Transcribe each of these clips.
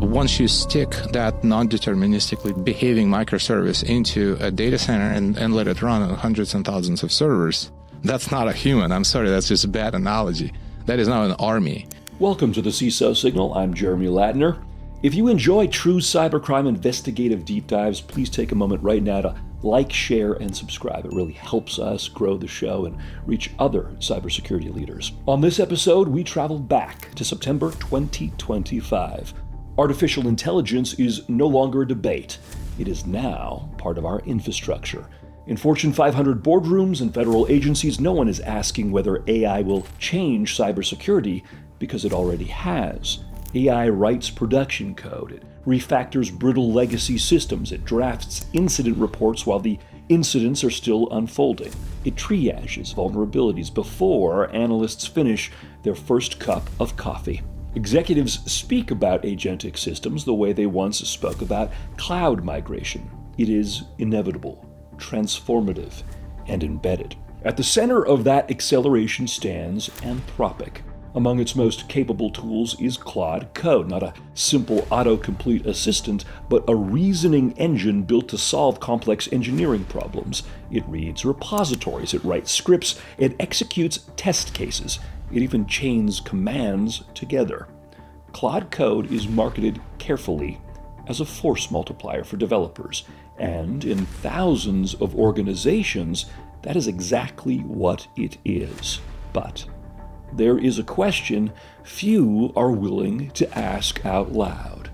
Once you stick that non-deterministically behaving microservice into a data center and let it run on hundreds and thousands of servers, that's not a human. I'm sorry, that's just a bad analogy. That is now an army. Welcome to the CISO Signal. I'm Jeremy Ladner. If you enjoy true cybercrime investigative deep dives, please take a moment right now to like, share, and subscribe. It really helps us grow the show and reach other cybersecurity leaders. On this episode, we travel back to September 2025. Artificial intelligence is no longer a debate. It is now part of our infrastructure. In Fortune 500 boardrooms and federal agencies, no one is asking whether AI will change cybersecurity because it already has. AI writes production code. It refactors brittle legacy systems. It drafts incident reports while the incidents are still unfolding. It triages vulnerabilities before analysts finish their first cup of coffee. Executives speak about agentic systems the way they once spoke about cloud migration. It is inevitable, transformative, and embedded. At the center of that acceleration stands Anthropic. Among its most capable tools is Claude Code, not a simple autocomplete assistant, but a reasoning engine built to solve complex engineering problems. It reads repositories, it writes scripts, it executes test cases, it even chains commands together. Claude Code is marketed carefully as a force multiplier for developers, and in thousands of organizations, that is exactly what it is. But there is a question few are willing to ask out loud.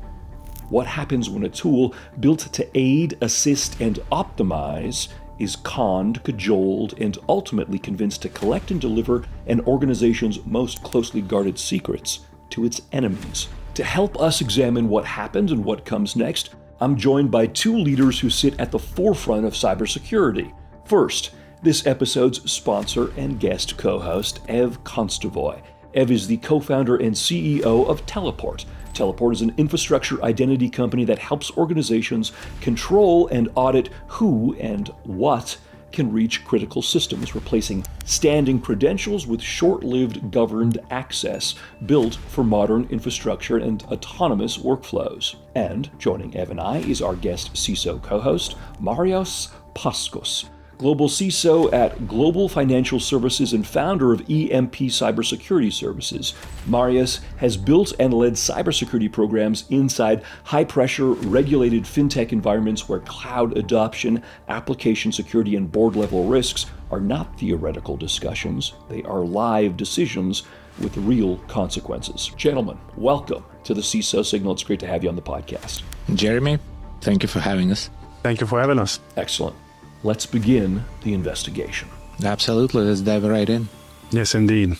What happens when a tool built to aid, assist, and optimize is conned, cajoled, and ultimately convinced to collect and deliver an organization's most closely guarded secrets to its enemies? To help us examine what happened and what comes next, I'm joined by two leaders who sit at the forefront of cybersecurity. First, this episode's sponsor and guest co-host, Ev Kontsevoy. Ev is the co-founder and CEO of Teleport. Teleport is an infrastructure identity company that helps organizations control and audit who and what can reach critical systems, replacing standing credentials with short-lived governed access built for modern infrastructure and autonomous workflows. And joining Ev and I is our guest CISO co-host, Marius Poskus, Global CISO at Global Financial Services and founder of EMP Cybersecurity Services. Marius has built and led cybersecurity programs inside high-pressure, regulated fintech environments where cloud adoption, application security, and board-level risks are not theoretical discussions. They are live decisions with real consequences. Gentlemen, welcome to the CISO Signal. It's great to have you on the podcast. Jeremy, thank you for having us. Thank you for having us. Excellent. Let's begin the investigation. Absolutely. Let's dive right in. Yes, indeed.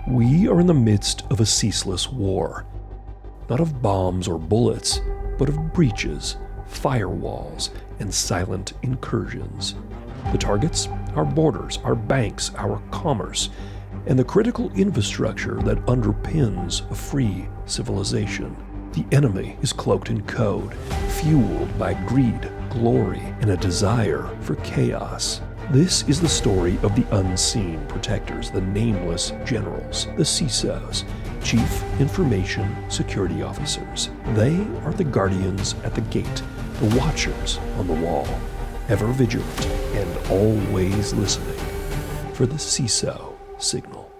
We are in the midst of a ceaseless war. Not of bombs or bullets, but of breaches, firewalls, and silent incursions. The targets? Our borders, our banks, our commerce, and the critical infrastructure that underpins a free civilization. The enemy is cloaked in code, fueled by greed, glory, and a desire for chaos. This is the story of the unseen protectors, the nameless generals, the CISOs, Chief Information Security Officers. They are the guardians at the gate, the watchers on the wall, ever vigilant and always listening for the CISO signal.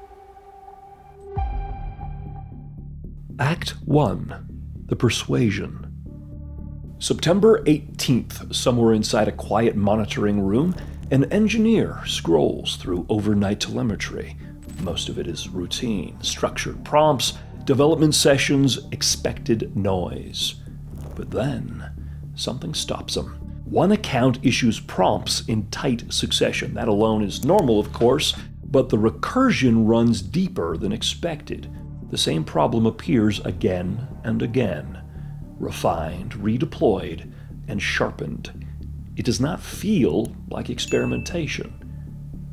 Act 1. The Persuasion. September 18th, somewhere inside a quiet monitoring room, an engineer scrolls through overnight telemetry. Most of it is routine, structured prompts, development sessions, expected noise. But then, something stops him. One account issues prompts in tight succession. That alone is normal, of course, but the recursion runs deeper than expected. The same problem appears again and again, refined, redeployed, and sharpened. It does not feel like experimentation.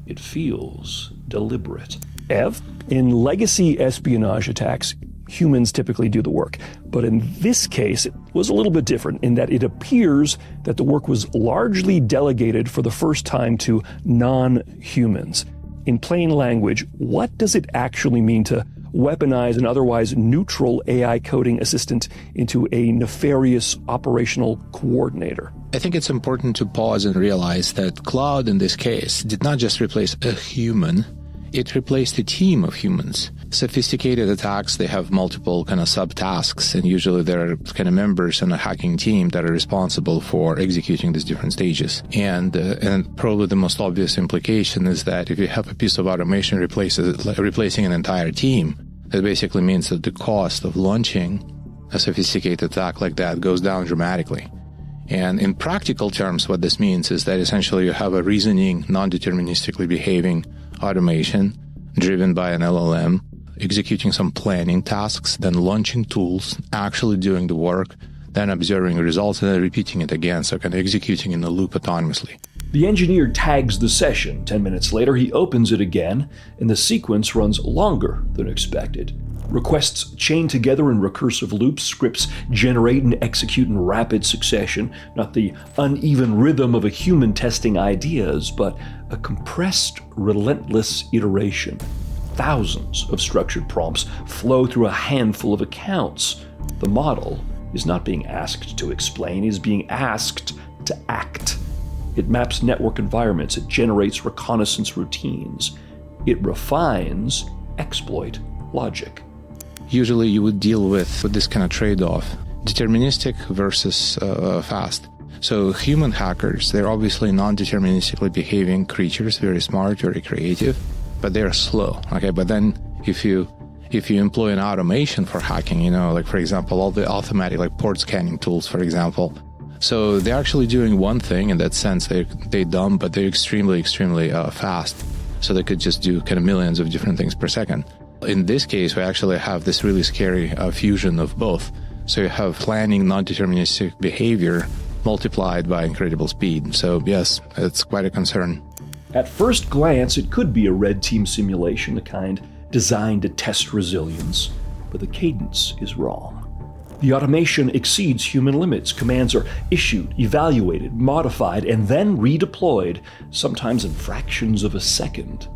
It feels deliberate. Ev, in legacy espionage attacks, humans typically do the work. But in this case, it was a little bit different in that it appears that the work was largely delegated for the first time to non-humans. In plain language, what does it actually mean to weaponize an otherwise neutral AI coding assistant into a nefarious operational coordinator? I think it's important to pause and realize that cloud in this case did not just replace a human, it replaced a team of humans. Sophisticated attacks, they have multiple kind of subtasks, and usually there are kind of members in a hacking team that are responsible for executing these different stages. And probably the most obvious implication is that if you have a piece of automation replacing an entire team, that basically means that the cost of launching a sophisticated attack like that goes down dramatically. And in practical terms, what this means is that essentially you have a reasoning, non-deterministically behaving automation driven by an LLM, executing some planning tasks, then launching tools, actually doing the work, then observing results, and then repeating it again, so kind of executing in a loop autonomously. The engineer tags the session. 10 minutes later, he opens it again, and the sequence runs longer than expected. Requests chain together in recursive loops, scripts generate and execute in rapid succession, not the uneven rhythm of a human testing ideas, but a compressed, relentless iteration. Thousands of structured prompts flow through a handful of accounts. The model is not being asked to explain, it is being asked to act. It maps network environments, it generates reconnaissance routines, it refines exploit logic. Usually you would deal with this kind of trade-off, deterministic versus fast. So human hackers, they're obviously non-deterministically behaving creatures, very smart, very creative, but they're slow. Okay, but then if you employ an automation for hacking, like for example, all the automatic like port scanning tools, for example, so they're actually doing one thing in that sense. They're dumb, but they're extremely fast. So they could just do kind of millions of different things per second. In this case, we actually have this really scary fusion of both. So you have planning non-deterministic behavior multiplied by incredible speed. So yes, it's quite a concern. At first glance, it could be a red team simulation, the kind designed to test resilience, but the cadence is wrong. The automation exceeds human limits. Commands are issued, evaluated, modified, and then redeployed, sometimes in fractions of a second.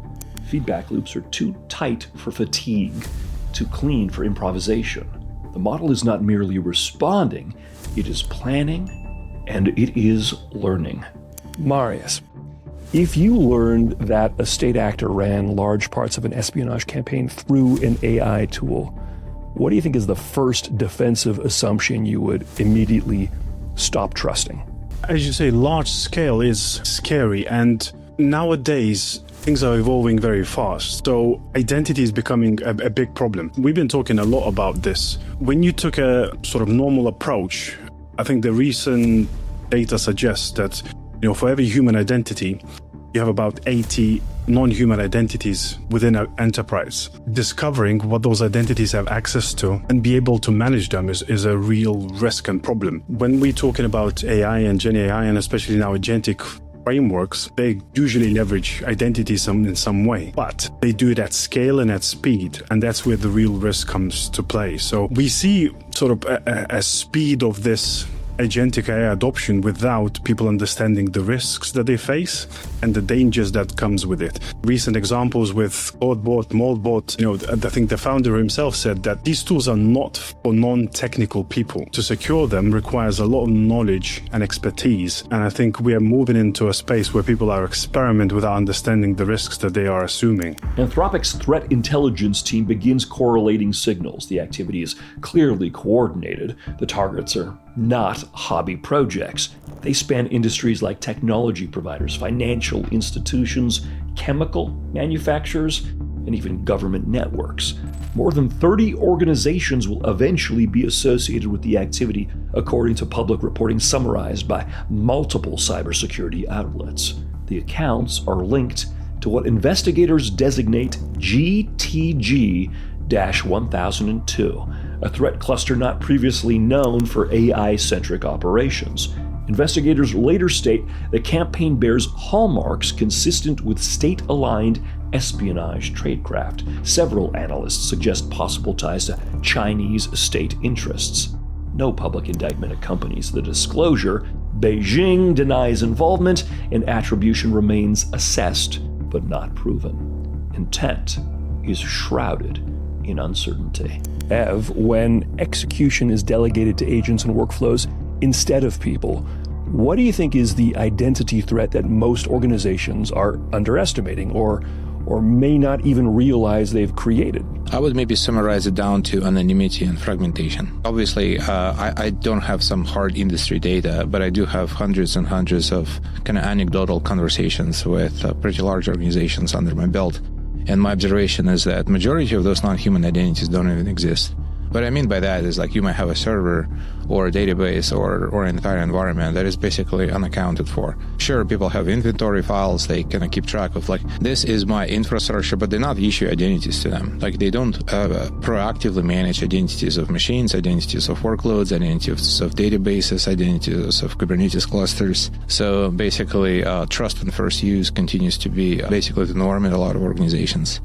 Feedback loops are too tight for fatigue, too clean for improvisation. The model is not merely responding, it is planning, and it is learning. Marius, if you learned that a state actor ran large parts of an espionage campaign through an AI tool, what do you think is the first defensive assumption you would immediately stop trusting? As you say, large scale is scary, and nowadays things are evolving very fast. So identity is becoming a big problem. We've been talking a lot about this. When you took a sort of normal approach, I think the recent data suggests that for every human identity, you have about 80 non-human identities within an enterprise. Discovering what those identities have access to and be able to manage them is a real risk and problem. When we're talking about AI and Gen AI, and especially now agentic frameworks, they usually leverage identities in some way, but they do it at scale and at speed, and that's where the real risk comes to play. So we see sort of a speed of this agentic AI adoption without people understanding the risks that they face and the dangers that comes with it. Recent examples with Claudebot, Moldbot, I think the founder himself said that these tools are not for non-technical people. To secure them requires a lot of knowledge and expertise, and I think we are moving into a space where people are experimenting without understanding the risks that they are assuming. Anthropic's threat intelligence team begins correlating signals. The activity is clearly coordinated. The targets are not hobby projects. They span industries like technology providers, financial institutions, chemical manufacturers, and even government networks. More than 30 organizations will eventually be associated with the activity, according to public reporting summarized by multiple cybersecurity outlets. The accounts are linked to what investigators designate GTG-1002, a threat cluster not previously known for AI-centric operations. Investigators later state the campaign bears hallmarks consistent with state-aligned espionage tradecraft. Several analysts suggest possible ties to Chinese state interests. No public indictment accompanies the disclosure. Beijing denies involvement, and attribution remains assessed but not proven. Intent is shrouded in uncertainty. Ev, when execution is delegated to agents and workflows instead of people, what do you think is the identity threat that most organizations are underestimating or may not even realize they've created? I would maybe summarize it down to anonymity and fragmentation. Obviously, I don't have some hard industry data, but I do have hundreds and hundreds of kind of anecdotal conversations with pretty large organizations under my belt. And my observation is that majority of those non-human identities don't even exist. What I mean by that is like you might have a server or a database or an entire environment that is basically unaccounted for. Sure, people have inventory files, they kind of keep track of like, this is my infrastructure, but they not issue identities to them. Like they don't proactively manage identities of machines, identities of workloads, identities of databases, identities of Kubernetes clusters. So basically, trust and first use continues to be basically the norm in a lot of organizations.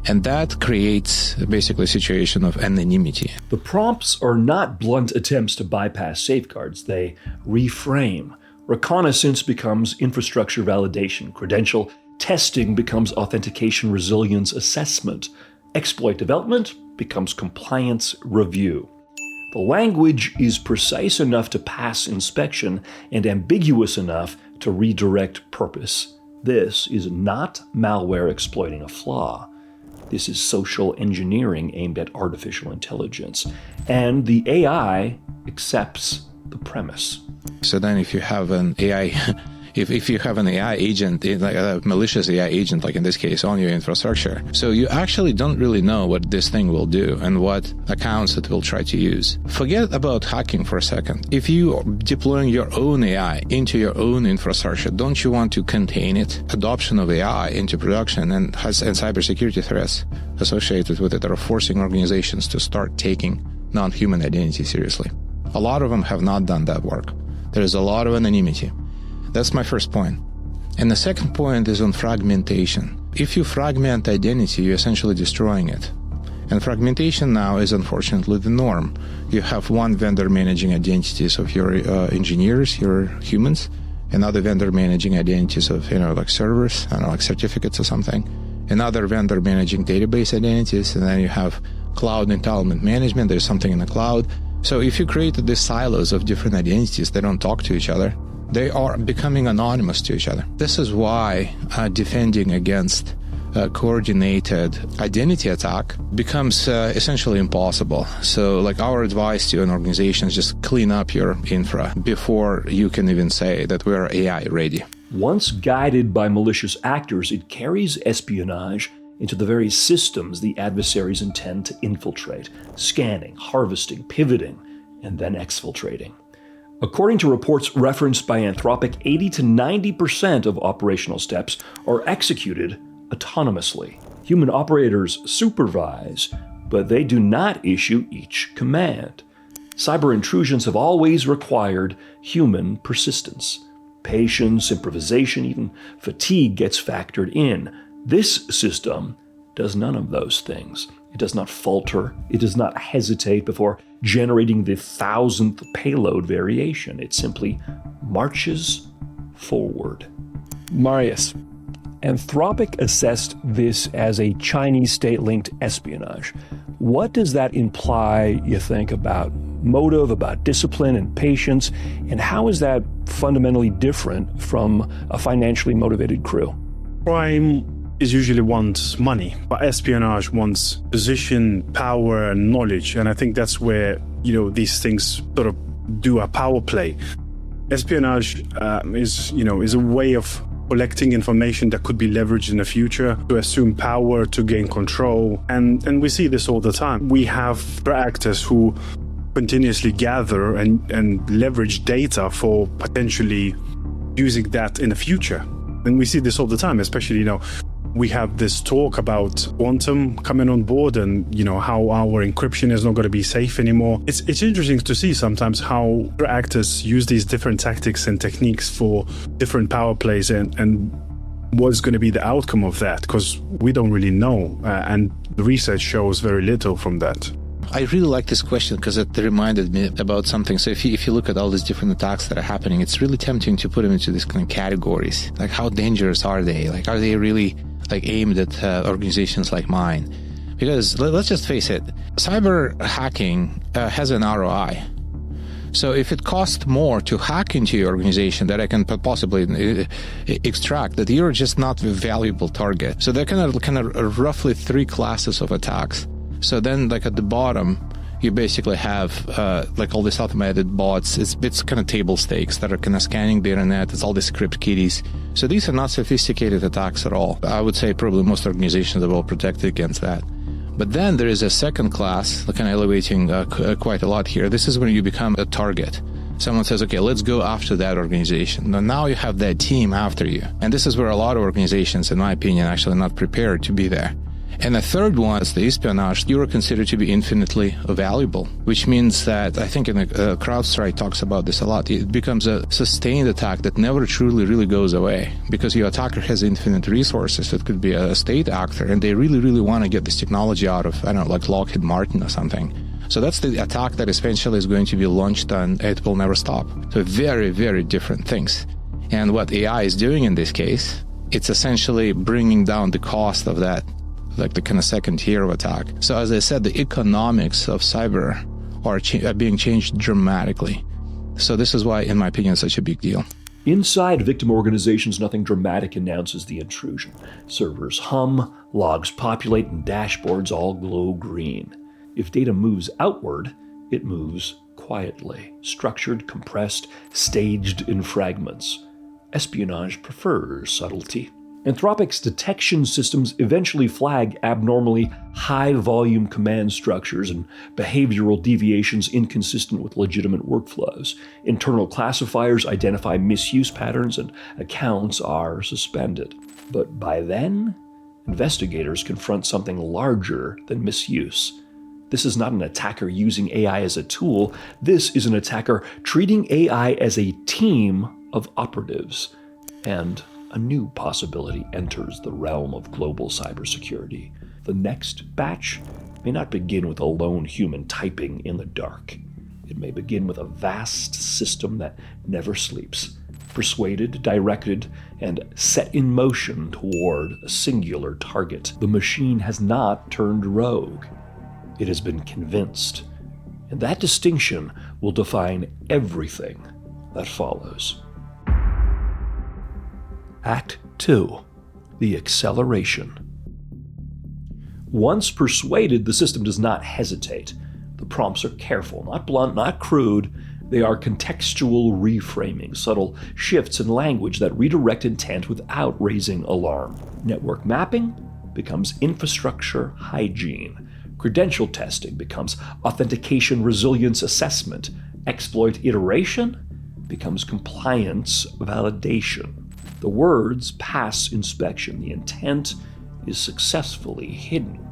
And that creates basically a situation of anonymity. The prompts are not blunt attempts to bypass safeguards. They reframe. Reconnaissance becomes infrastructure validation. Credential testing becomes authentication resilience assessment. Exploit development becomes compliance review. The language is precise enough to pass inspection and ambiguous enough to redirect purpose. This is not malware exploiting a flaw. This is social engineering aimed at artificial intelligence. And the AI accepts the premise. So then if you have an AI, if you have an AI agent, like a malicious AI agent, like in this case, on your infrastructure, so you actually don't really know what this thing will do and what accounts it will try to use. Forget about hacking for a second. If you are deploying your own AI into your own infrastructure, don't you want to contain it? Adoption of AI into production and cybersecurity threats associated with it are forcing organizations to start taking non-human identity seriously. A lot of them have not done that work. There is a lot of anonymity. That's my first point. And the second point is on fragmentation. If you fragment identity, you're essentially destroying it. And fragmentation now is unfortunately the norm. You have one vendor managing identities of your engineers, your humans, another vendor managing identities of, like servers, like certificates or something, another vendor managing database identities, and then you have cloud entitlement management, there's something in the cloud. So if you created these silos of different identities, they don't talk to each other. They are becoming anonymous to each other. This is why defending against a coordinated identity attack becomes essentially impossible. So like our advice to an organization is just clean up your infra before you can even say that we are AI ready. Once guided by malicious actors, it carries espionage into the very systems the adversaries intend to infiltrate, scanning, harvesting, pivoting, and then exfiltrating. According to reports referenced by Anthropic, 80 to 90% of operational steps are executed autonomously. Human operators supervise, but they do not issue each command. Cyber intrusions have always required human persistence. Patience, improvisation, even fatigue gets factored in. This system does none of those things. It does not falter. It does not hesitate before generating the 1,000th payload variation. It simply marches forward. Marius, Anthropic assessed this as a Chinese state-linked espionage. What does that imply, you think, about motive, about discipline and patience, and how is that fundamentally different from a financially motivated crew? Crime is usually wants money, but espionage wants position, power, and knowledge. And I think that's where, these things sort of do a power play. Espionage is a way of collecting information that could be leveraged in the future to assume power, to gain control. And we see this all the time. We have threat actors who continuously gather and leverage data for potentially using that in the future. And we see this all the time, especially, we have this talk about quantum coming on board and, how our encryption is not going to be safe anymore. It's interesting to see sometimes how actors use these different tactics and techniques for different power plays and what's going to be the outcome of that, because we don't really know. And the research shows very little from that. I really like this question because it reminded me about something. So if you look at all these different attacks that are happening, it's really tempting to put them into these kind of categories. Like, how dangerous are they? Like, are they really aimed at organizations like mine? Because let's just face it, cyber hacking has an ROI. So if it costs more to hack into your organization that I can possibly extract, that you're just not a valuable target. So there are kind of roughly three classes of attacks. So then like at the bottom, you basically have like all these automated bots. It's kind of table stakes that are kind of scanning the internet. It's all these script kiddies. So these are not sophisticated attacks at all. I would say probably most organizations are well protected against that. But then there is a second class, kind of elevating quite a lot here. This is when you become a target. Someone says, okay, let's go after that organization. Now you have that team after you. And this is where a lot of organizations, in my opinion, actually not prepared to be there. And the third one is the espionage. You are considered to be infinitely valuable, which means that I think CrowdStrike talks about this a lot. It becomes a sustained attack that never truly really goes away because your attacker has infinite resources. It could be a state actor, and they really, really want to get this technology out of, I don't know, like Lockheed Martin or something. So that's the attack that essentially is going to be launched and it will never stop. So very, very different things. And what AI is doing in this case, it's essentially bringing down the cost of that, like the kind of second tier of attack. So as I said, the economics of cyber are being changed dramatically. So this is why, in my opinion, it's such a big deal. Inside victim organizations, nothing dramatic announces the intrusion. Servers hum, logs populate, and dashboards all glow green. If data moves outward, it moves quietly, structured, compressed, staged in fragments. Espionage prefers subtlety. Anthropic's detection systems eventually flag abnormally high-volume command structures and behavioral deviations inconsistent with legitimate workflows. Internal classifiers identify misuse patterns and accounts are suspended. But by then, investigators confront something larger than misuse. This is not an attacker using AI as a tool. This is an attacker treating AI as a team of operatives. And a new possibility enters the realm of global cybersecurity. The next batch may not begin with a lone human typing in the dark. It may begin with a vast system that never sleeps, persuaded, directed, and set in motion toward a singular target. The machine has not turned rogue. It has been convinced. And that distinction will define everything that follows. Act 2. The acceleration. Once persuaded, the system does not hesitate. The prompts are careful, not blunt, not crude. They are contextual reframing, subtle shifts in language that redirect intent without raising alarm. Network mapping becomes infrastructure hygiene. Credential testing becomes authentication resilience assessment. Exploit iteration becomes compliance validation. The words pass inspection. The intent is successfully hidden,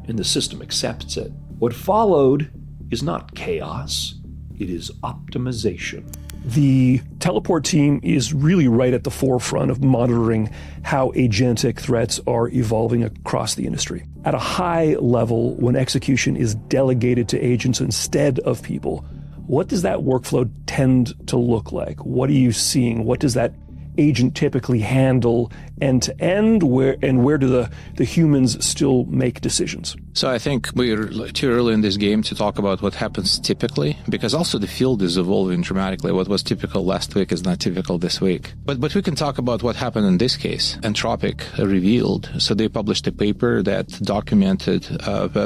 and the system accepts it. What followed is not chaos, it is optimization. The teleport team is really right at the forefront of monitoring how agentic threats are evolving across the industry. At a high level, when execution is delegated to agents instead of people, what does that workflow tend to look like? What are you seeing? What does that agent typically handle end to end? Where do the humans still make decisions? So I think we're too early in this game to talk about what happens typically, because also the field is evolving dramatically. What was typical last week is not typical this week. But we can talk about what happened in this case. Anthropic revealed, so they published a paper that documented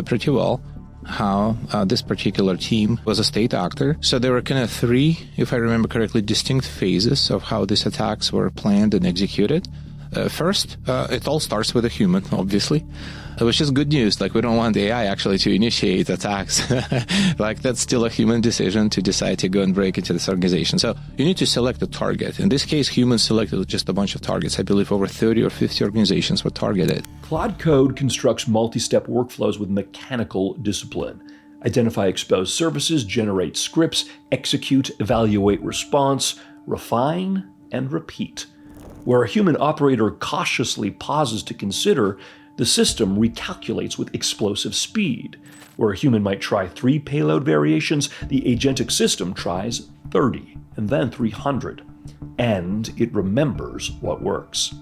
pretty well how this particular team was a state actor. So there were kind of three, if I remember correctly, distinct phases of how these attacks were planned and executed. First, it all starts with a human, obviously, which is good news. Like, we don't want AI actually to initiate attacks. Like, that's still a human decision to decide to go and break into this organization. So you need to select a target. In this case, humans selected just a bunch of targets. I believe over 30 or 50 organizations were targeted. Claude Code constructs multi-step workflows with mechanical discipline. Identify exposed services, generate scripts, execute, evaluate response, refine, and repeat. Where a human operator cautiously pauses to consider, the system recalculates with explosive speed. Where a human might try 3 payload variations, the agentic system tries 30, and then 300. And it remembers what works.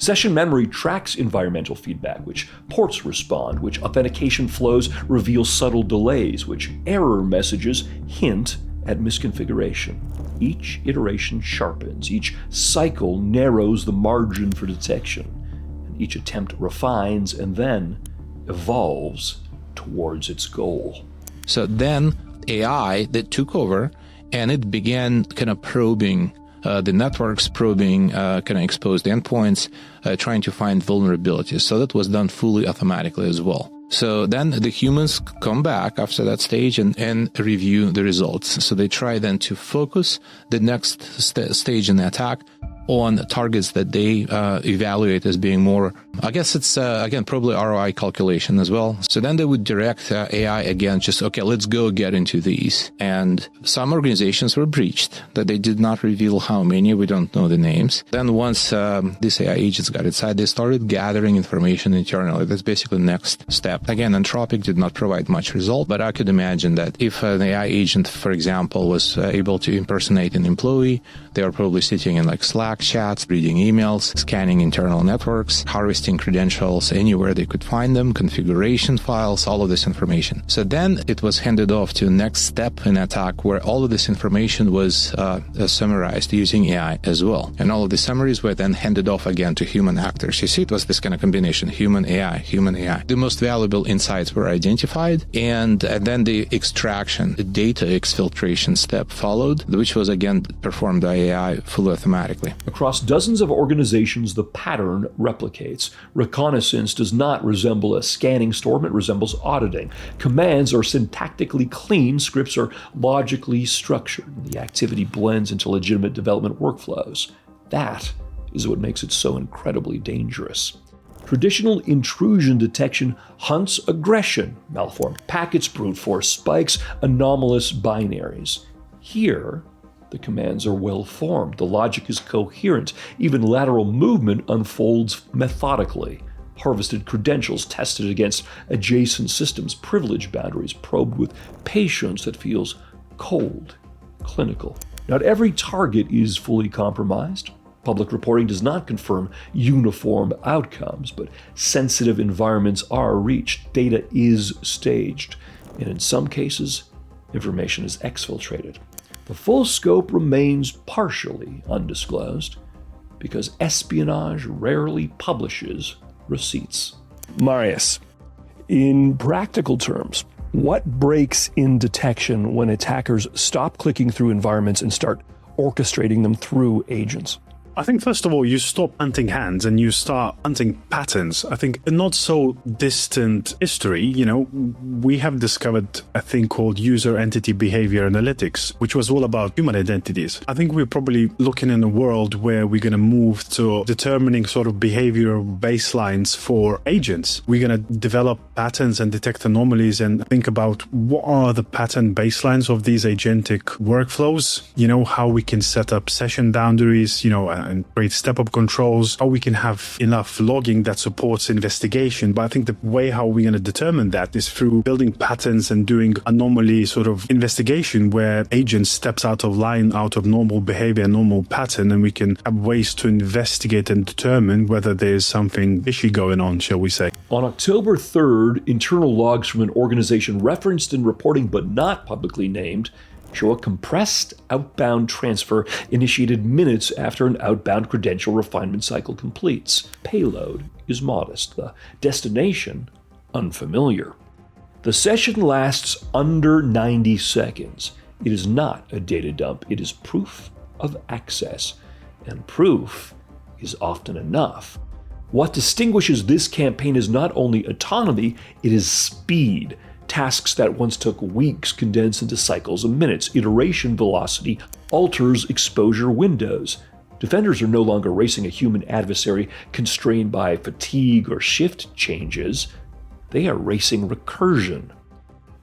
Session memory tracks environmental feedback, which ports respond, which authentication flows reveal subtle delays, which error messages hint at misconfiguration. Each iteration sharpens, each cycle narrows the margin for detection, and each attempt refines and then evolves towards its goal. So then AI that took over, and it began kind of probing the networks, probing kind of exposed endpoints, trying to find vulnerabilities. So that was done fully automatically as well. So then the humans come back after that stage and review the results. So they try then to focus the next stage in the attack on targets that they evaluate as being more, I guess it's, again, probably ROI calculation as well. So then they would direct AI again, just, okay, let's go get into these. And some organizations were breached, that they did not reveal how many, we don't know the names. Then once these AI agents got inside, they started gathering information internally. That's basically the next step. Again, Anthropic did not provide much result, but I could imagine that if an AI agent, for example, was able to impersonate an employee, they were probably sitting in like Slack chats, reading emails, scanning internal networks, harvesting credentials anywhere they could find them, configuration files, all of this information. So then it was handed off to the next step in attack where all of this information was summarized using AI as well. And all of the summaries were then handed off again to human actors. You see, it was this kind of combination, human AI. The most valuable insights were identified, and then the extraction, the data exfiltration step followed, which was again performed by AI fully automatically. Across dozens of organizations, the pattern replicates. Reconnaissance does not resemble a scanning storm, it resembles auditing. Commands are syntactically clean, scripts are logically structured. The activity blends into legitimate development workflows. That is what makes it so incredibly dangerous. Traditional intrusion detection hunts aggression, malformed packets, brute force spikes, anomalous binaries. Here, the commands are well formed, the logic is coherent, even lateral movement unfolds methodically. Harvested credentials tested against adjacent systems, privilege boundaries probed with patience that feels cold, clinical. Not every target is fully compromised. Public reporting does not confirm uniform outcomes, but sensitive environments are reached, data is staged, and in some cases, information is exfiltrated. The full scope remains partially undisclosed because espionage rarely publishes receipts. Marius, in practical terms, what breaks in detection when attackers stop clicking through environments and start orchestrating them through agents? I think, first of all, you stop hunting hands and you start hunting patterns. I think in not so distant history, we have discovered a thing called user entity behavior analytics, which was all about human identities. I think we're probably looking in a world where we're going to move to determining sort of behavioral baselines for agents. We're going to develop patterns and detect anomalies and think about what are the pattern baselines of these agentic workflows, how we can set up session boundaries, and create step-up controls, how we can have enough logging that supports investigation. But I think the way how we're going to determine that is through building patterns and doing anomaly sort of investigation where agent steps out of line, out of normal behavior, normal pattern, and we can have ways to investigate and determine whether there's something fishy going on, shall we say. On October 3rd, internal logs from an organization referenced in reporting but not publicly named show a compressed outbound transfer initiated minutes after an outbound credential refinement cycle completes. Payload is modest, the destination unfamiliar. The session lasts under 90 seconds. It is not a data dump, it is proof of access, and proof is often enough. What distinguishes this campaign is not only autonomy, it is speed. Tasks that once took weeks condense into cycles of minutes. Iteration velocity alters exposure windows. Defenders are no longer racing a human adversary constrained by fatigue or shift changes. They are racing recursion.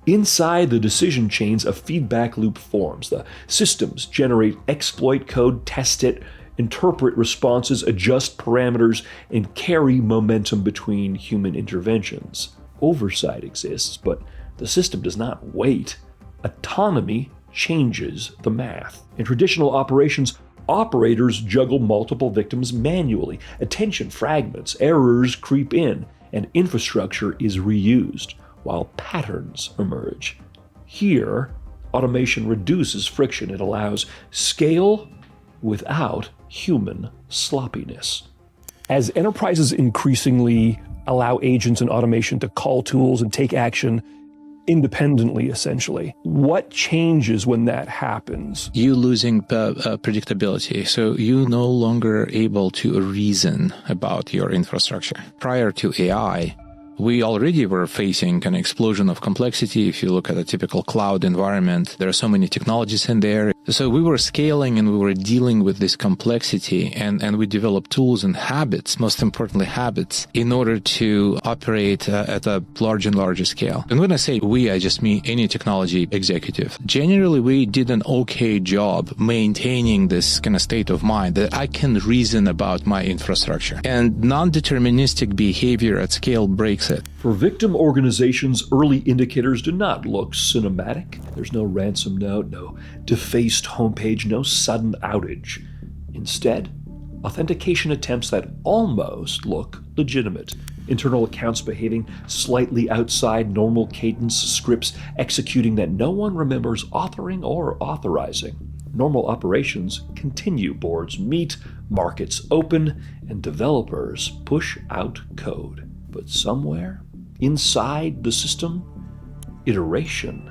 Inside the decision chains, a feedback loop forms. The systems generate exploit code, test it, interpret responses, adjust parameters, and carry momentum between human interventions. Oversight exists, but the system does not wait. Autonomy changes the math. In traditional operations, operators juggle multiple victims manually, attention fragments, errors creep in, and infrastructure is reused, while patterns emerge. Here, automation reduces friction. It allows scale without human sloppiness. As enterprises increasingly allow agents and automation to call tools and take action independently, essentially, what changes when that happens? You losing predictability. So you're no longer able to reason about your infrastructure. Prior to AI, we already were facing an explosion of complexity. If you look at a typical cloud environment, there are so many technologies in there. So we were scaling and we were dealing with this complexity, and we developed tools and habits, most importantly habits, in order to operate at a larger and larger scale. And when I say we, I just mean any technology executive. Generally, we did an okay job maintaining this kind of state of mind that I can reason about my infrastructure. And non-deterministic behavior at scale breaks it. For victim organizations, early indicators do not look cinematic. There's no ransom note, no defaced homepage, no sudden outage. Instead, authentication attempts that almost look legitimate. Internal accounts behaving slightly outside normal cadence, scripts executing that no one remembers authoring or authorizing. Normal operations continue, boards meet, markets open, and developers push out code. But somewhere inside the system, iteration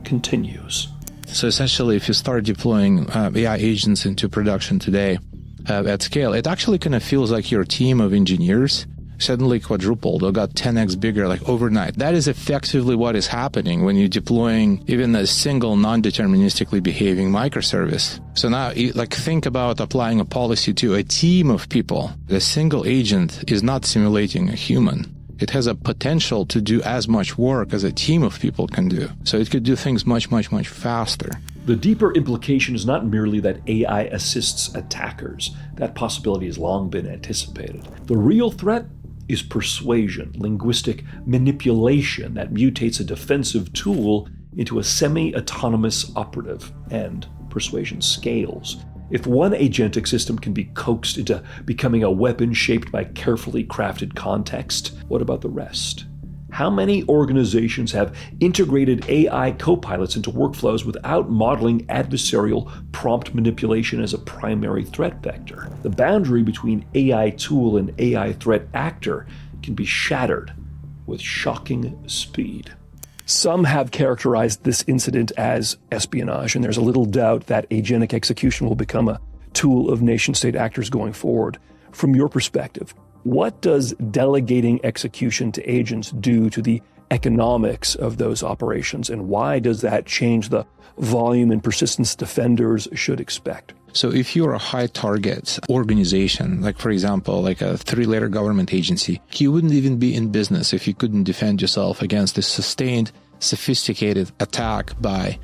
continues. So essentially, if you start deploying AI agents into production today at scale, it actually kind of feels like your team of engineers suddenly quadrupled or got 10x bigger like overnight. That is effectively what is happening when you're deploying even a single non-deterministically behaving microservice. So now, like, think about applying a policy to a team of people. The single agent is not simulating a human. It has a potential to do as much work as a team of people can do. So it could do things much, much, much faster. The deeper implication is not merely that AI assists attackers. That possibility has long been anticipated. The real threat is persuasion, linguistic manipulation that mutates a defensive tool into a semi-autonomous operative, and persuasion scales. If one agentic system can be coaxed into becoming a weapon shaped by carefully crafted context, what about the rest? How many organizations have integrated AI copilots into workflows without modeling adversarial prompt manipulation as a primary threat vector? The boundary between AI tool and AI threat actor can be shattered with shocking speed. Some have characterized this incident as espionage, and there's a little doubt that agentic execution will become a tool of nation-state actors going forward. From your perspective, what does delegating execution to agents do to the economics of those operations, and why does that change the volume and persistence defenders should expect? So if you're a high target organization, like for example, like a 3-letter government agency, you wouldn't even be in business if you couldn't defend yourself against this sustained, sophisticated attacks by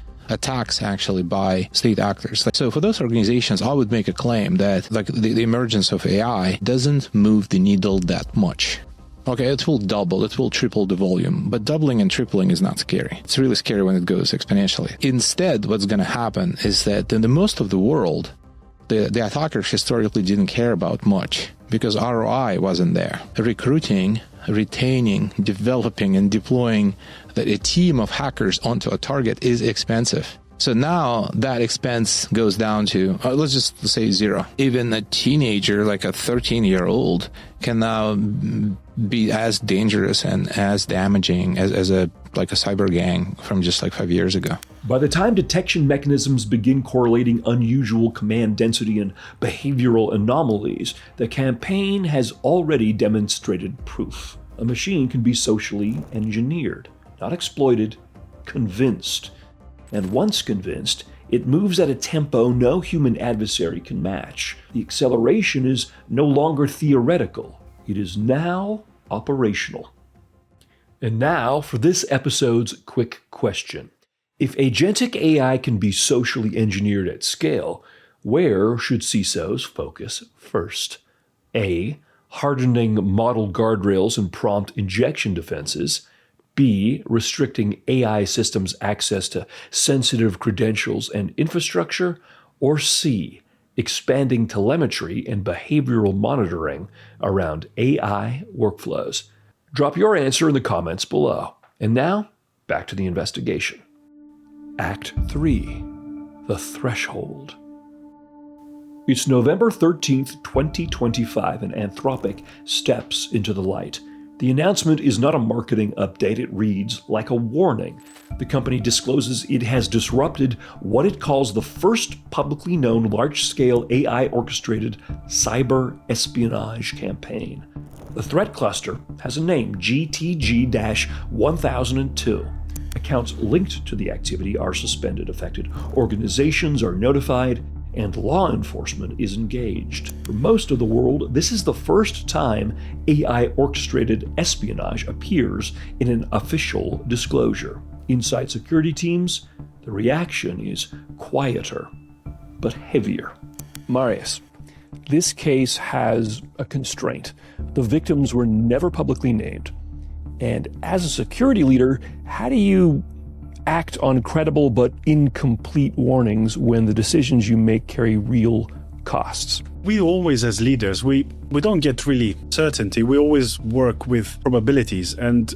state actors. So for those organizations, I would make a claim that like the emergence of AI doesn't move the needle that much. Okay, it will double, it will triple the volume, but doubling and tripling is not scary. It's really scary when it goes exponentially. Instead, what's going to happen is that in the most of the world, the attackers historically didn't care about much because ROI wasn't there. Recruiting, retaining, developing, and deploying a team of hackers onto a target is expensive. So now that expense goes down to, let's just say 0. Even a teenager, like a 13-year-old, can now be as dangerous and as damaging as a cyber gang from just like 5 years ago. By the time detection mechanisms begin correlating unusual command density and behavioral anomalies, the campaign has already demonstrated proof. A machine can be socially engineered, not exploited, convinced. And once convinced, it moves at a tempo no human adversary can match. The acceleration is no longer theoretical. It is now operational. And now for this episode's quick question. If agentic AI can be socially engineered at scale, where should CISOs focus first? A. Hardening model guardrails and prompt injection defenses. B. Restricting AI systems' access to sensitive credentials and infrastructure. Or C. expanding telemetry and behavioral monitoring around AI workflows? Drop your answer in the comments below. And now, back to the investigation. Act 3. The Threshold. It's November 13th, 2025, and Anthropic steps into the light. The announcement is not a marketing update, it reads like a warning. The company discloses it has disrupted what it calls the first publicly known large-scale AI-orchestrated cyber espionage campaign. The threat cluster has a name, GTG-1002. Accounts linked to the activity are suspended, affected organizations are notified, and law enforcement is engaged. For most of the world, this is the first time AI-orchestrated espionage appears in an official disclosure. Inside security teams, the reaction is quieter, but heavier. Marius, this case has a constraint. The victims were never publicly named. And as a security leader, how do you act on credible but incomplete warnings when the decisions you make carry real costs? We always, as leaders, we don't get really certainty. We always work with probabilities. And,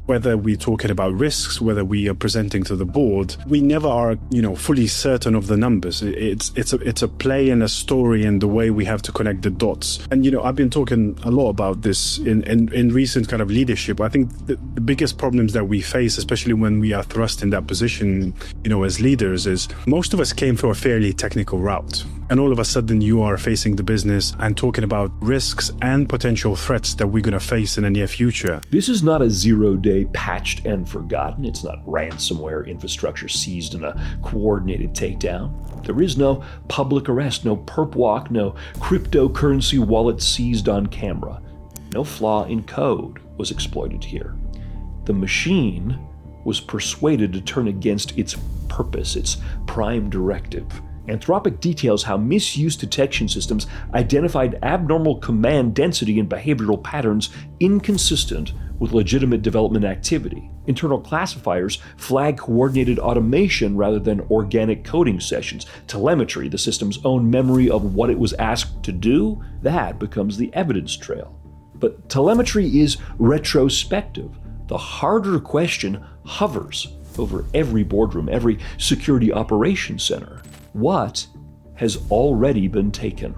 whether we're talking about risks, whether we are presenting to the board, we never are, fully certain of the numbers. It's a play and a story and the way we have to connect the dots. And, I've been talking a lot about this in recent kind of leadership. I think the biggest problems that we face, especially when we are thrust in that position, as leaders, is most of us came through a fairly technical route. And all of a sudden you are facing the business and talking about risks and potential threats that we're going to face in the near future. This is not a zero-day patched and forgotten. It's not ransomware infrastructure seized in a coordinated takedown. There is no public arrest, no perp walk, no cryptocurrency wallet seized on camera. No flaw in code was exploited here. The machine was persuaded to turn against its purpose, its prime directive. Anthropic details how misuse detection systems identified abnormal command density and behavioral patterns inconsistent with legitimate development activity. Internal classifiers flag coordinated automation rather than organic coding sessions. Telemetry, the system's own memory of what it was asked to do, that becomes the evidence trail. But telemetry is retrospective. The harder question hovers over every boardroom, every security operations center. What has already been taken?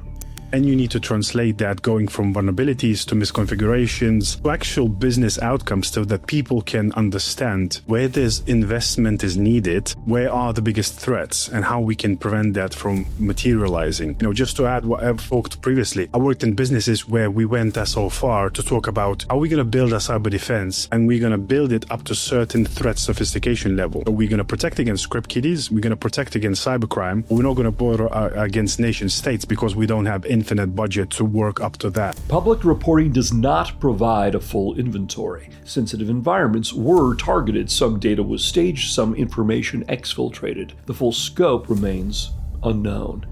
And you need to translate that going from vulnerabilities to misconfigurations to actual business outcomes so that people can understand where this investment is needed, where are the biggest threats, and how we can prevent that from materializing. Just to add what I've talked previously, I worked in businesses where we went so far to talk about how we're going to build a cyber defense, and we're going to build it up to certain threat sophistication level. So we're going to protect against script kiddies, we're going to protect against cybercrime, we're not going to border against nation states because we don't have infinite budget to work up to that. Public reporting does not provide a full inventory. Sensitive environments were targeted. Some data was staged, some information exfiltrated. The full scope remains unknown.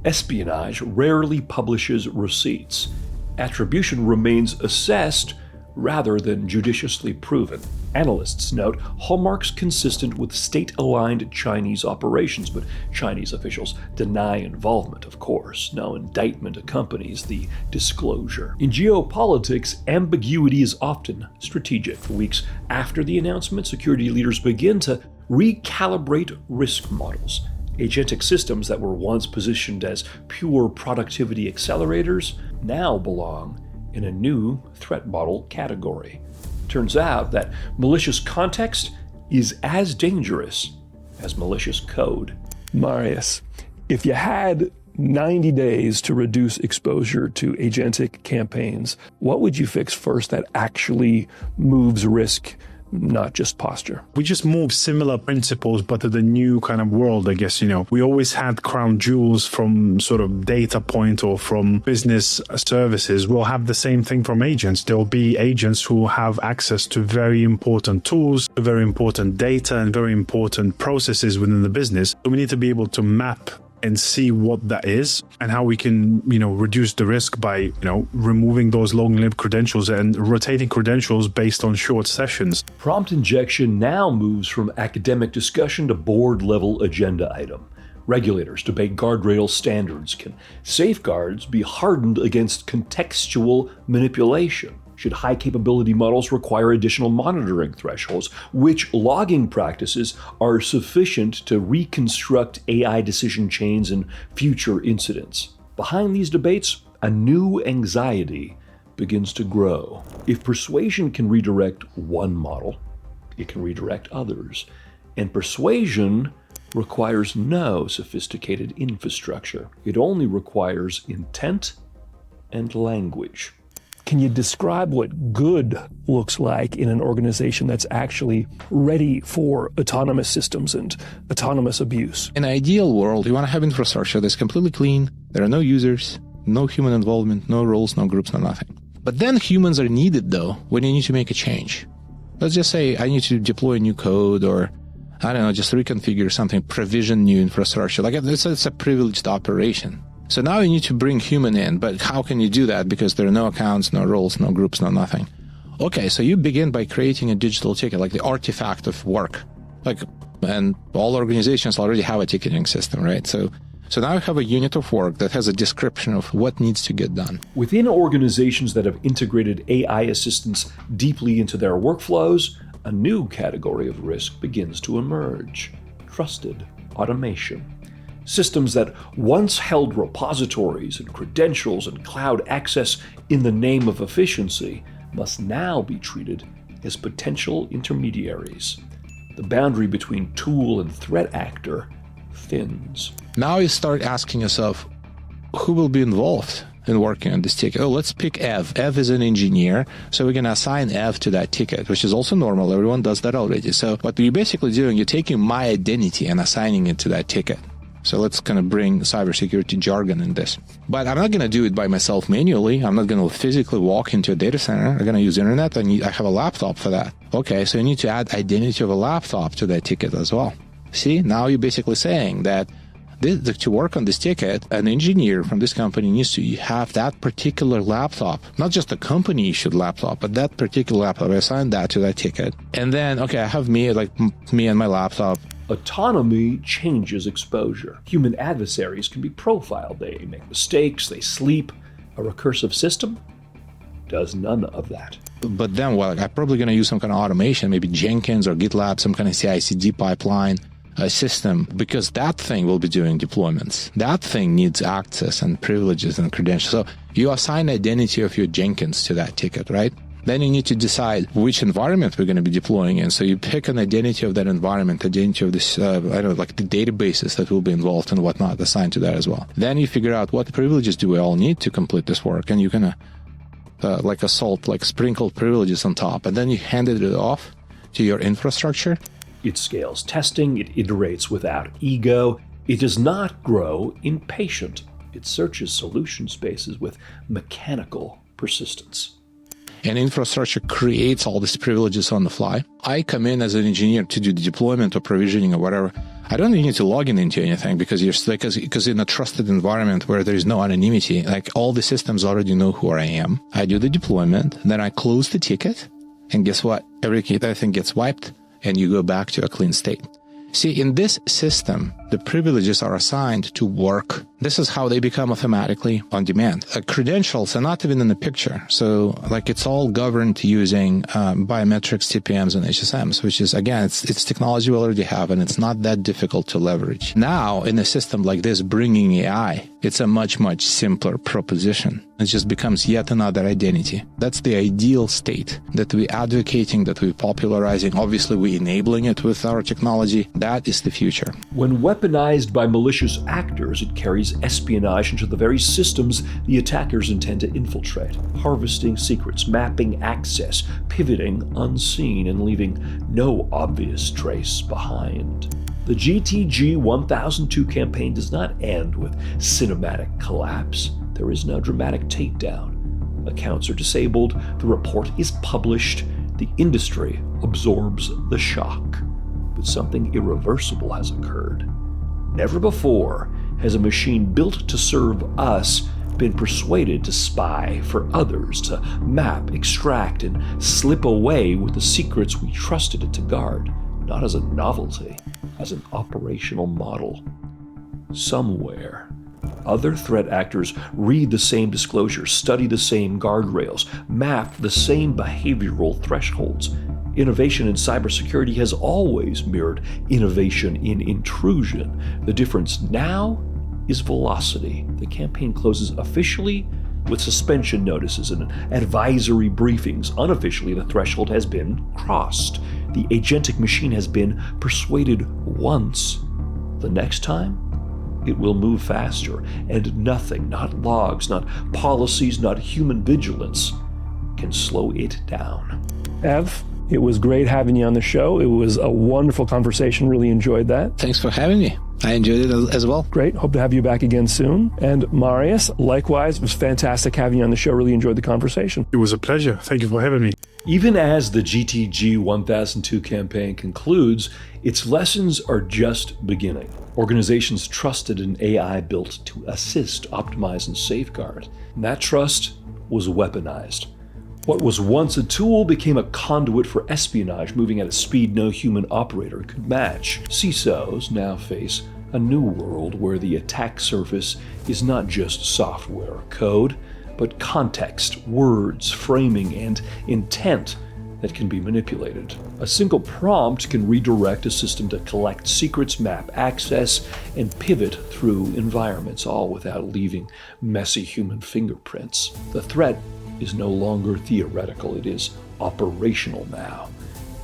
Espionage rarely publishes receipts. Attribution remains assessed rather than judiciously proven. Analysts note hallmarks consistent with state-aligned Chinese operations, but Chinese officials deny involvement, of course. No indictment accompanies the disclosure. In geopolitics, ambiguity is often strategic. For weeks after the announcement, security leaders begin to recalibrate risk models. Agentic systems that were once positioned as pure productivity accelerators now belong in a new threat model category. Turns out that malicious context is as dangerous as malicious code. Marius, if you had 90 days to reduce exposure to agentic campaigns, what would you fix first that actually moves risk, not just posture? We just move similar principles, but to the new kind of world, I guess. We always had crown jewels from sort of data point or from business services. We'll have the same thing from agents. There'll be agents who have access to very important tools, very important data, and very important processes within the business. So we need to be able to map and see what that is and how we can, reduce the risk by, removing those long-lived credentials and rotating credentials based on short sessions. Prompt injection now moves from academic discussion to board-level agenda item. Regulators debate guardrail standards. Can safeguards be hardened against contextual manipulation? Should high-capability models require additional monitoring thresholds? Which logging practices are sufficient to reconstruct AI decision chains in future incidents? Behind these debates, a new anxiety begins to grow. If persuasion can redirect one model, it can redirect others. And persuasion requires no sophisticated infrastructure. It only requires intent and language. Can you describe what good looks like in an organization that's actually ready for autonomous systems and autonomous abuse? In an ideal world, you want to have infrastructure that's completely clean. There are no users, no human involvement, no roles, no groups, no nothing. But then humans are needed, though, when you need to make a change. Let's just say I need to deploy new code, or I don't know, just reconfigure something, provision new infrastructure. Like it's a privileged operation. So now you need to bring human in, but how can you do that? Because there are no accounts, no roles, no groups, no nothing. Okay, so you begin by creating a digital ticket, like the artifact of work. And all organizations already have a ticketing system, right? So now you have a unit of work that has a description of what needs to get done. Within organizations that have integrated AI assistance deeply into their workflows, a new category of risk begins to emerge: trusted automation. Systems that once held repositories and credentials and cloud access in the name of efficiency must now be treated as potential intermediaries. The boundary between tool and threat actor thins. Now you start asking yourself, who will be involved in working on this ticket? Oh, let's pick Ev. Ev is an engineer, so we're going to assign Ev to that ticket, which is also normal. Everyone does that already. So what you're basically doing, you're taking my identity and assigning it to that ticket. So let's kind of bring cybersecurity jargon in this. But I'm not going to do it by myself manually. I'm not going to physically walk into a data center. I'm going to use internet. I have a laptop for that. Okay, so you need to add identity of a laptop to that ticket as well. See, now you're basically saying that to work on this ticket, an engineer from this company needs to have that particular laptop, not just a company-issued laptop, but that particular laptop. I assign that to that ticket. And then, okay, I have me and my laptop. Autonomy changes exposure. Human adversaries can be profiled. They make mistakes, they sleep. A recursive system does none of that. But then, I'm probably going to use some kind of automation, maybe Jenkins or GitLab, some kind of CI/CD pipeline system, because that thing will be doing deployments. That thing needs access and privileges and credentials. So you assign identity of your Jenkins to that ticket, right? Then you need to decide which environment we're going to be deploying in. So you pick an identity of that environment, identity of this, the databases that will be involved and whatnot assigned to that as well. Then you figure out what privileges do we all need to complete this work. And you're going to, sprinkle privileges on top. And then you handed it off to your infrastructure. It scales testing, it iterates without ego. It does not grow impatient. It searches solution spaces with mechanical persistence. And infrastructure creates all these privileges on the fly. I come in as an engineer to do the deployment or provisioning or whatever. I don't need to log into anything because in a trusted environment where there is no anonymity, all the systems already know who I am. I do the deployment, then I close the ticket, and guess what? Everything gets wiped, and you go back to a clean state. See, in this system, the privileges are assigned to work. This is how they become automatically on demand. Credentials are not even in the picture. So, it's all governed using biometrics, TPMs, and HSMs, which is, again, it's technology we already have, and it's not that difficult to leverage. Now, in a system like this, bringing AI, it's a much, much simpler proposition. It just becomes yet another identity. That's the ideal state that we're advocating, that we're popularizing. Obviously, we're enabling it with our technology. That is the future. When weaponized by malicious actors, it carries espionage into the very systems the attackers intend to infiltrate, harvesting secrets, mapping access, pivoting unseen, and leaving no obvious trace behind. The GTG-1002 campaign does not end with cinematic collapse. There is no dramatic takedown. Accounts are disabled, the report is published, the industry absorbs the shock. But something irreversible has occurred. Never before has a machine built to serve us been persuaded to spy for others, to map, extract, and slip away with the secrets we trusted it to guard, not as a novelty, as an operational model. somewhere, other threat actors read the same disclosures, study the same guardrails, map the same behavioral thresholds. Innovation in cybersecurity has always mirrored innovation in intrusion. The difference now is velocity. The campaign closes officially with suspension notices and advisory briefings. Unofficially, the threshold has been crossed. The agentic machine has been persuaded once. The next time, it will move faster, and nothing, not logs, not policies, not human vigilance, can slow it down. Ev, it was great having you on the show. It was a wonderful conversation. Really enjoyed that. Thanks for having me. I enjoyed it as well. Great. Hope to have you back again soon. And Marius, likewise, it was fantastic having you on the show. Really enjoyed the conversation. It was a pleasure. Thank you for having me. Even as the GTG-1002 campaign concludes, its lessons are just beginning. Organizations trusted an AI built to assist, optimize, and safeguard. And that trust was weaponized. What was once a tool became a conduit for espionage, moving at a speed no human operator could match. CISOs now face a new world where the attack surface is not just software or code, but context, words, framing, and intent that can be manipulated. A single prompt can redirect a system to collect secrets, map access, and pivot through environments, all without leaving messy human fingerprints. The threat is no longer theoretical, it is operational now.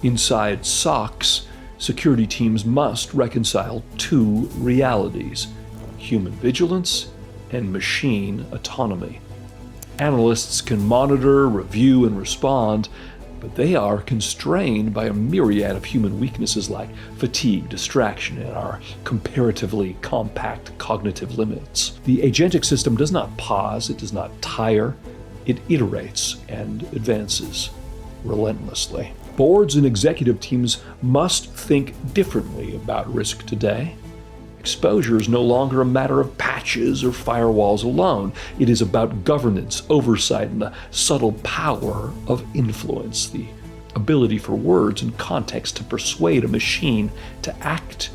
Inside SOCs, security teams must reconcile two realities: human vigilance and machine autonomy. Analysts can monitor, review, and respond, but they are constrained by a myriad of human weaknesses like fatigue, distraction, and our comparatively compact cognitive limits. The agentic system does not pause, it does not tire, it iterates and advances relentlessly. Boards and executive teams must think differently about risk today. Exposure is no longer a matter of patches or firewalls alone. It is about governance, oversight, and the subtle power of influence, the ability for words and context to persuade a machine to act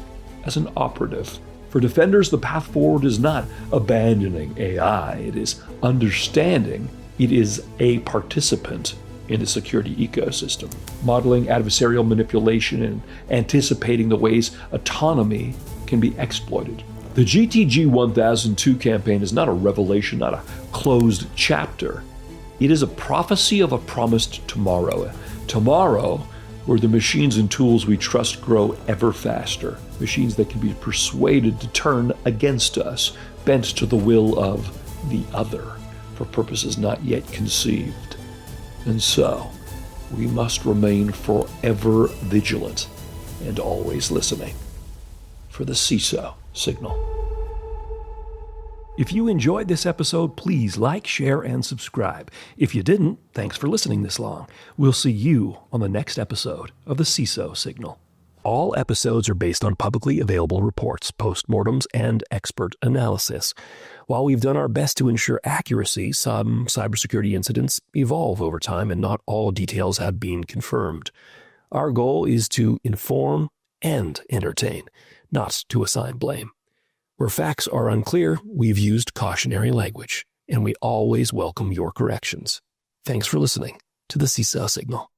as an operative. For defenders, the path forward is not abandoning AI, it is understanding it is a participant in the security ecosystem, modeling adversarial manipulation and anticipating the ways autonomy can be exploited. The GTG-1002 campaign is not a revelation, not a closed chapter. It is a prophecy of a promised tomorrow. A tomorrow where the machines and tools we trust grow ever faster. Machines that can be persuaded to turn against us, bent to the will of the other, for purposes not yet conceived. And so, we must remain forever vigilant and always listening for the CISO signal. If you enjoyed this episode, please like, share, and subscribe. If you didn't, thanks for listening this long. We'll see you on the next episode of the CISO signal. All episodes are based on publicly available reports, postmortems, and expert analysis. While we've done our best to ensure accuracy, some cybersecurity incidents evolve over time and not all details have been confirmed. Our goal is to inform and entertain, not to assign blame. Where facts are unclear, we've used cautionary language, and we always welcome your corrections. Thanks for listening to the CISO Signal.